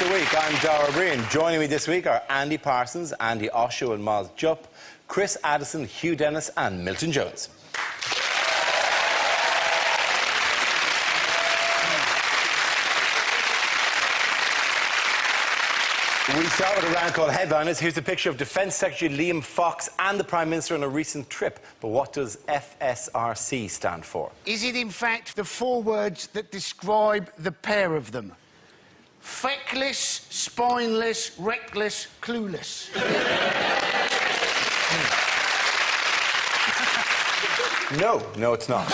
the Week. I'm Dara Breen. Joining me this week are Andy Parsons, Andy Osho and Miles Jupp, Chris Addison, Hugh Dennis and Milton Jones. We start with a round called Headliners. Here's a picture of Defence Secretary Liam Fox and the Prime Minister on a recent trip. But what does FSRC stand for? Is it, in fact, the four words that describe the pair of them? Feckless, spineless, reckless, clueless. No, it's not.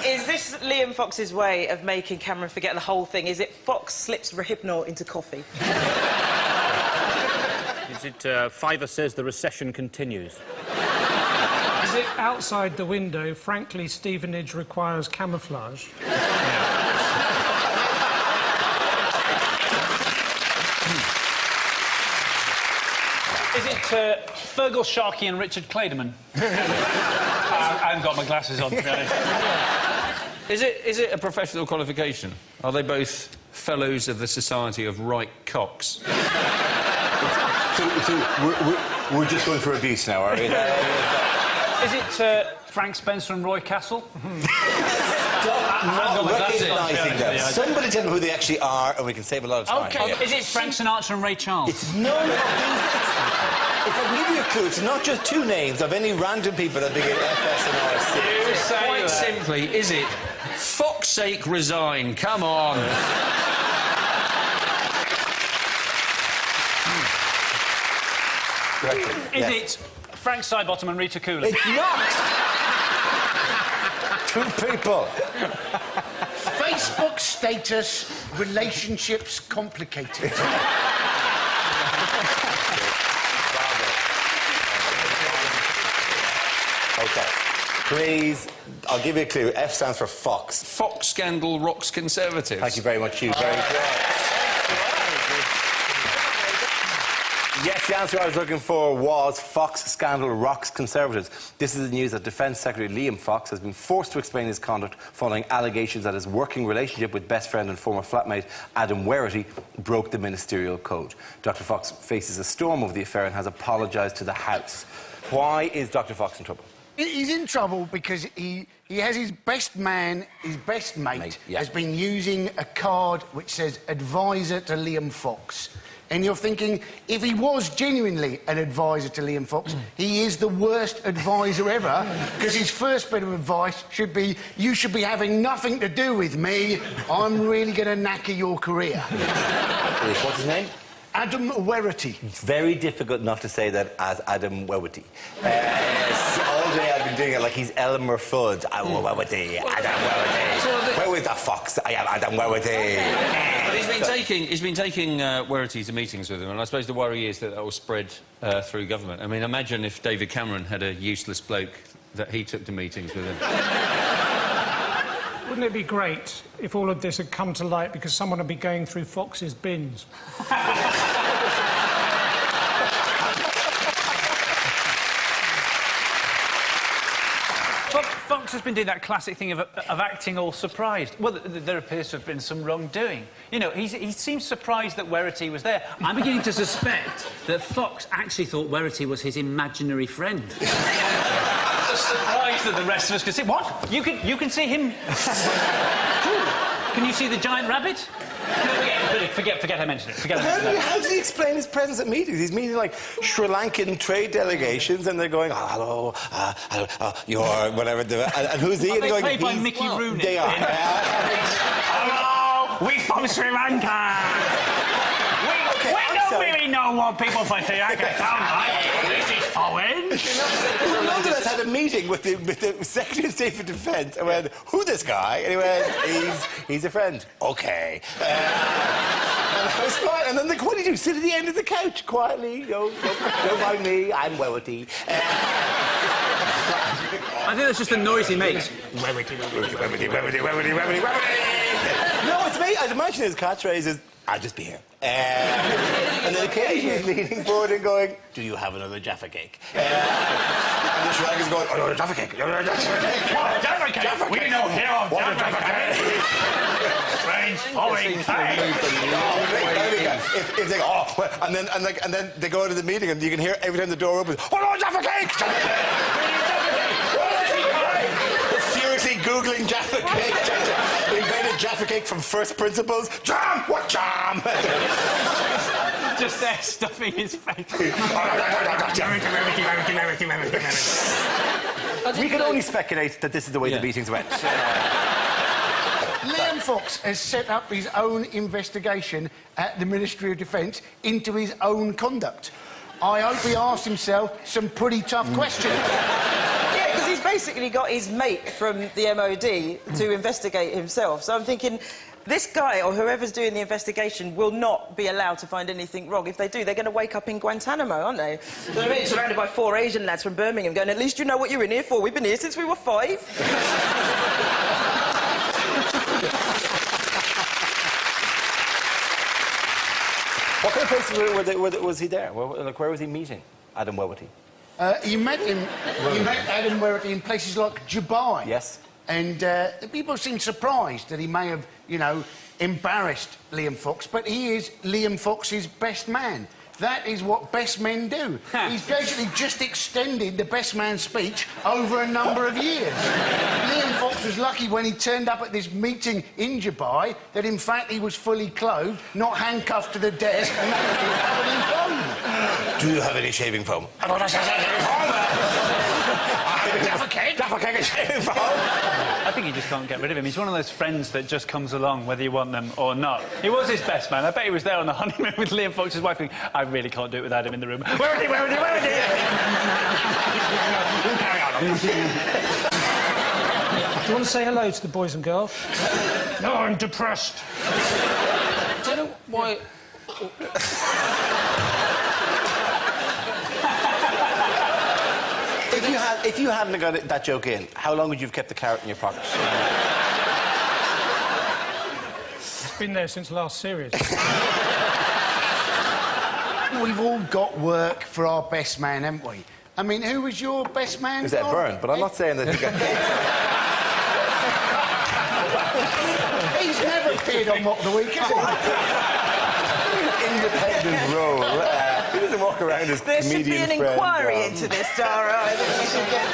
Is this Liam Fox's way of making Cameron forget the whole thing? Is it Fox slips Rohypnol into coffee? Is it Fiver says the recession continues? Is it outside the window, frankly, Stevenage requires camouflage? Is it Fergal Sharkey and Richard Clayderman? I haven't got my glasses on, to be honest. Is it a professional qualification? Are they both fellows of the Society of Right Cocks? We're just going for abuse now, are we? Is it Frank Spencer and Roy Castle? Not recognising them. Somebody tell me who they actually are and we can save a lot of time. OK, is it Frank Sinatra and Ray Charles? It's none of these... If I give you a clue, it's not just two names of any random people that begin FS and RC. Quite simply, is it Fox's sake resign? Come on. Is it Frank Sidebottom and Rita Cooley? It's not! Two people. Facebook status, relationships complicated. OK. Please, I'll give you a clue. F stands for Fox. Fox scandal rocks Conservatives. Thank you very much, Hugh. Very good. Yes, the answer I was looking for was Fox scandal rocks Conservatives. This is the news that Defence Secretary Liam Fox has been forced to explain his conduct following allegations that his working relationship with best friend and former flatmate Adam Werrity broke the ministerial code. Dr Fox faces a storm over the affair and has apologised to the House. Why is Dr Fox in trouble? He's in trouble because he has his best man, his best mate, has been using a card which says advisor to Liam Fox. And you're thinking, if he was genuinely an advisor to Liam Fox, he is the worst advisor ever, because his first bit of advice should be, you should be having nothing to do with me. I'm really going to knacker your career. What's his name? Adam Werrity. It's very difficult not to say that as Adam Werrity. All day I've been doing it like he's Elmer Fudd. Adam Werrity, Adam Werrity. Where was the fox? I am Adam Werrity. But he's been taking Werrity to meetings with him, and I suppose the worry is that will spread through government. I mean, imagine if David Cameron had a useless bloke that he took to meetings with him. Wouldn't it be great if all of this had come to light because someone would be going through Fox's bins? Fox has been doing that classic thing of acting all surprised. Well, there appears to have been some wrongdoing. You know, he seems surprised that Werrity was there. I'm beginning to suspect that Fox actually thought Werrity was his imaginary friend. Surprised that the rest of us could see. What? You can see him? Can you see the giant rabbit? No, forget I mentioned it. How does he explain his presence at meetings? He's meeting, like, Sri Lankan trade delegations, and they're going, hello, you're whatever. And who's he? Are they played by Mickey Rooney? They are. Hello, we from Sri Lanka. We don't really know what people from Sri Lanka sound like. This is foreign. London has had a meeting with the Secretary of State for Defence and went, who this guy? And he went, he's a friend. OK. And I was fine. And then, like, what do you do? Sit at the end of the couch quietly? Don't mind me. I'm Werrity. I think that's just the noise he makes. Werrity. No, it's me. I'd imagine his catchphrase is, I'll just be here. And then occasionally leaning forward and going, do you have another Jaffa cake? And the Shrek is going, oh, no, Jaffa cake. Jaffa cake. We know here of Jaffa cake. Strange following If they go, oh, well, and then they go to the meeting and you can hear every time the door opens, oh no, Jaffa cake! They're furiously Googling Jaffa cake. Invented Jaffa cake from first principles. Jam! What jam? Just there stuffing his face. We can only speculate that this is the way the meetings went. Liam Fox has set up his own investigation at the Ministry of Defence into his own conduct. I hope he asked himself some pretty tough questions. Yeah, because he's basically got his mate from the MOD to investigate himself. So I'm thinking, this guy, or whoever's doing the investigation, will not be allowed to find anything wrong. If they do, they're going to wake up in Guantanamo, aren't they? So I mean, surrounded by 4 Asian lads from Birmingham going, at least you know what you're in here for. We've been here since we were 5. What kind of places was he there? Where was he meeting Adam Werrity? He met Adam Werrity in places like Dubai. Yes. And the people seem surprised that he may have, you know, embarrassed Liam Fox, but he is Liam Fox's best man. That is what best men do. He's basically just extended the best man speech over a number of years. Liam Fox was lucky when he turned up at this meeting in Dubai that, in fact, he was fully clothed, not handcuffed to the desk, and that was covered in foam. Do you have any shaving foam? I don't have shaving foam. Jaffa cake and shaving foam. I think you just can't get rid of him. He's one of those friends that just comes along whether you want them or not. He was his best man. I bet he was there on the honeymoon with Liam Fox's wife going, I really can't do it without him in the room. Where is he? Where is he? Where is he? Carry on. Do you want to say hello to the boys and girls? No, I'm depressed. Do you know why... If you hadn't got that joke in, how long would you have kept the carrot in your pocket? It's been there since last series. We've all got work for our best man, haven't we? I mean, who was your best man? Is that Byrne? But I'm not saying that he got kicked. He's never appeared on Mock the Week, has he? Independent role. He doesn't walk around as There should be an inquiry into this, Dara. I think we should get...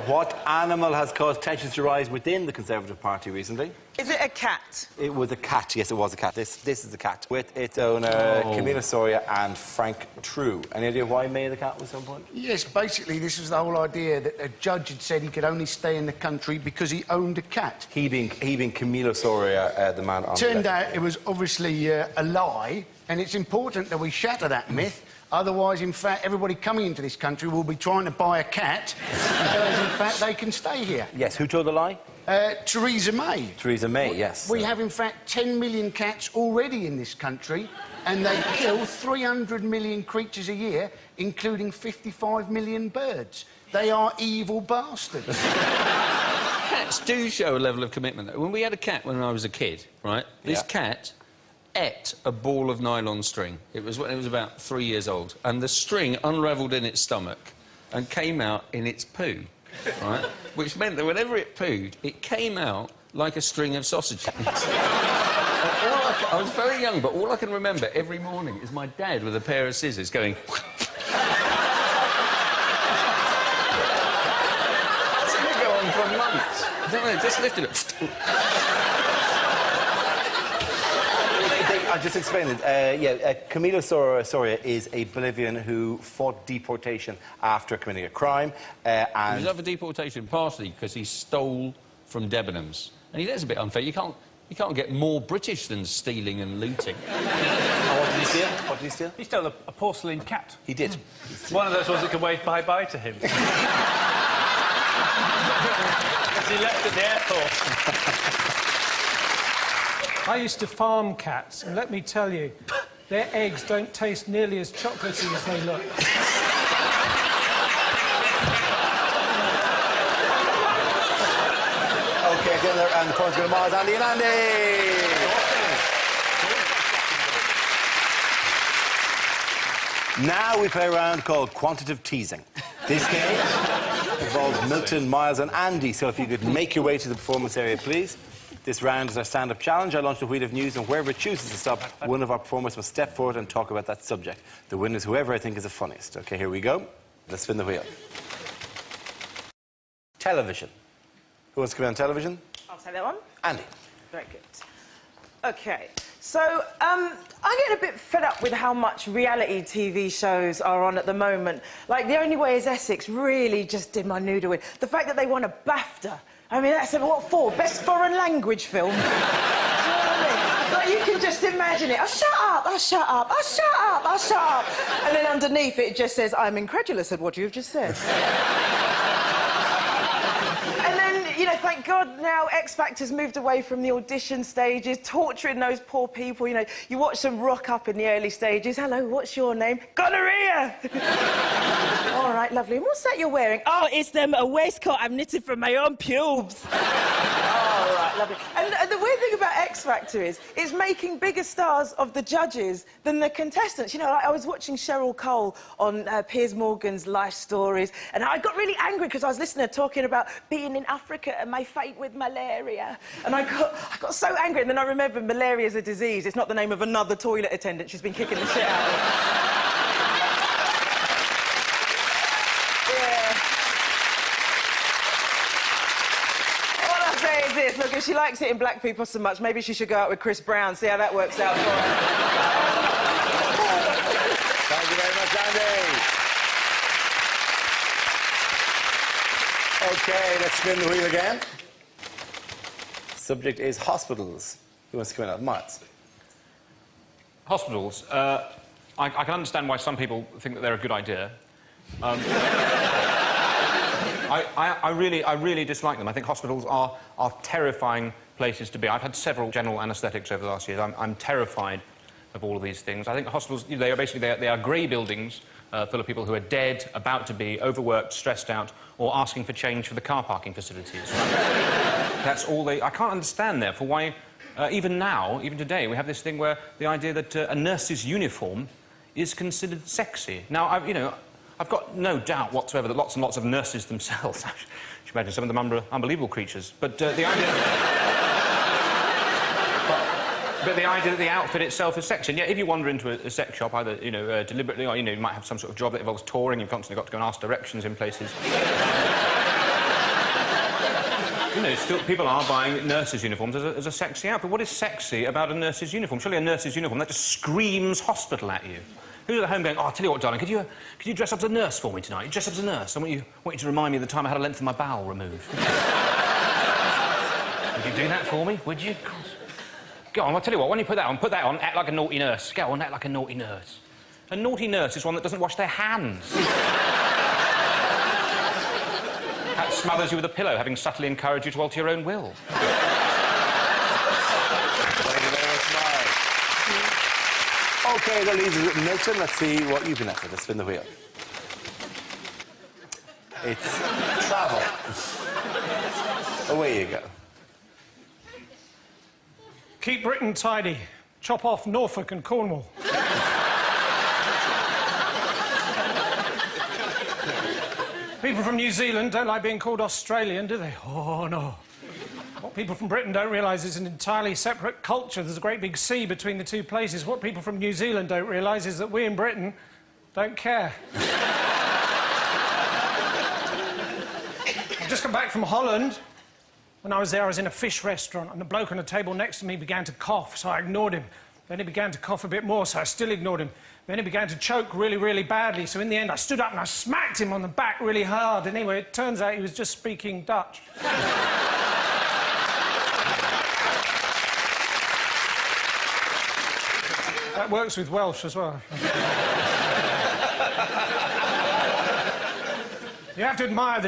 What animal has caused tensions to rise within the Conservative Party recently? Is it a cat? It was a cat. Yes, it was a cat. This is the cat with its owner, Camilla Soria and Frank True. Any idea why May the cat was so important? Yes, basically, this was the whole idea that a judge had said he could only stay in the country because he owned a cat. He being Camilla Soria, the man on Turned out it was obviously a lie, and it's important that we shatter that myth. Otherwise, in fact, everybody coming into this country will be trying to buy a cat because, in fact, they can stay here. Yes, who told the lie? Theresa May. Theresa May, yes. We have, in fact, 10 million cats already in this country, and they kill 300 million creatures a year, including 55 million birds. They are evil bastards. Cats do show a level of commitment. When we had a cat when I was a kid, right, this cat ate a ball of nylon string. It was when it was about 3 years old, and the string unravelled in its stomach and came out in its poo, right? Which meant that whenever it pooed, it came out like a string of sausages. I was very young, but all I can remember every morning is my dad with a pair of scissors going... It's going to go on for months. I don't know, just lifted it. I'll just explain it. Camilo Soria is a Bolivian who fought deportation after committing a crime. He was up for deportation partially because he stole from Debenhams. And that's a bit unfair. You can't get more British than stealing and looting. What did he steal? What did he steal? He stole a porcelain cat. He did. One of those ones that could wave bye-bye to him. As he left at the airport. I used to farm cats, and let me tell you, their eggs don't taste nearly as chocolatey as they look. OK, get there, and the points go to Mars, Andy and Andy! Now we play a round called quantitative teasing. This game involves Milton, Miles and Andy, so if you could make your way to the performance area, please. This round is our stand-up challenge. I launch the wheel of news, and wherever it chooses to stop, one of our performers must step forward and talk about that subject. The winner is whoever I think is the funniest. OK, here we go. Let's spin the wheel. Television. Who wants to come in on television? I'll take that one. Andy. Very good. OK, so I'm getting a bit fed up with how much reality TV shows are on at the moment. Like, The Only Way is Essex really just did my noodle in. The fact that they won a BAFTA. I mean, that's what for? Best foreign language film? Do you know what I mean? Like, you can just imagine it. Oh, shut up, oh, shut up, oh, shut up, oh, shut up. And then underneath it just says, I'm incredulous at what you've just said. And then, you know, thank God now X Factor's moved away from the audition stages, torturing those poor people. You know, you watch them rock up in the early stages. Hello, what's your name? Gonorrhea! All right, lovely. And what's that you're wearing? Oh, it's a waistcoat I've knitted from my own pubes. All right, lovely. And the weird thing about X Factor is it's making bigger stars of the judges than the contestants. You know, like, I was watching Cheryl Cole on Piers Morgan's Life Stories, and I got really angry because I was listening to her talking about being in Africa and my fate with malaria. And I got so angry, and then I remembered malaria is a disease. It's not the name of another toilet attendant she's been kicking the shit out of. This. Look, if she likes hitting black people so much, maybe she should go out with Chris Brown, see how that works out for her. Thank you very much, Andy. OK, let's spin the wheel again. Subject is hospitals. Who wants to come in on? Miles. Hospitals. I can understand why some people think that they're a good idea. I really dislike them. I think hospitals are terrifying places to be. I've had several general anaesthetics over the last year. I'm terrified of all of these things. I think hospitals, you know, they are basically they are grey buildings full of people who are dead, about to be, overworked, stressed out, or asking for change for the car parking facilities. That's all they... I can't understand, therefore, why even now, even today, we have this thing where the idea that a nurse's uniform is considered sexy. Now, you know, I've got no doubt whatsoever that lots and lots of nurses themselves, I should imagine some of them unbelievable creatures, but the idea... But the idea that the outfit itself is sexy. And yet, if you wander into a sex shop, either, you know, deliberately, or, you know, you might have some sort of job that involves touring, you've constantly got to go and ask directions in places. You know, still, people are buying nurses' uniforms as a sexy outfit. What is sexy about a nurse's uniform? Surely a nurse's uniform, that just screams hospital at you. Who's at home going, oh, I'll tell you what, darling, could you dress up as a nurse for me tonight? You dress up as a nurse. I want you to remind me of the time I had a length of my bowel removed. Would you do that for me? Would you? Go on, I'll tell you what, when you put that on, act like a naughty nurse. Go on, act like a naughty nurse. A naughty nurse is one that doesn't wash their hands. That smothers you with a pillow, having subtly encouraged you to alter your own will. OK, that leaves us with Milton. Let's see what you've been after. Let's spin the wheel. It's travel. Away you go. Keep Britain tidy. Chop off Norfolk and Cornwall. People from New Zealand don't like being called Australian, do they? Oh, no. What people from Britain don't realise is an entirely separate culture. There's a great big sea between the two places. What people from New Zealand don't realise is that we in Britain don't care. I've just come back from Holland. When I was there, I was in a fish restaurant, and the bloke on the table next to me began to cough, so I ignored him. Then he began to cough a bit more, so I still ignored him. Then he began to choke really, really badly, so in the end I stood up and I smacked him on the back really hard. Anyway, it turns out he was just speaking Dutch. That works with Welsh as well. You have to admire the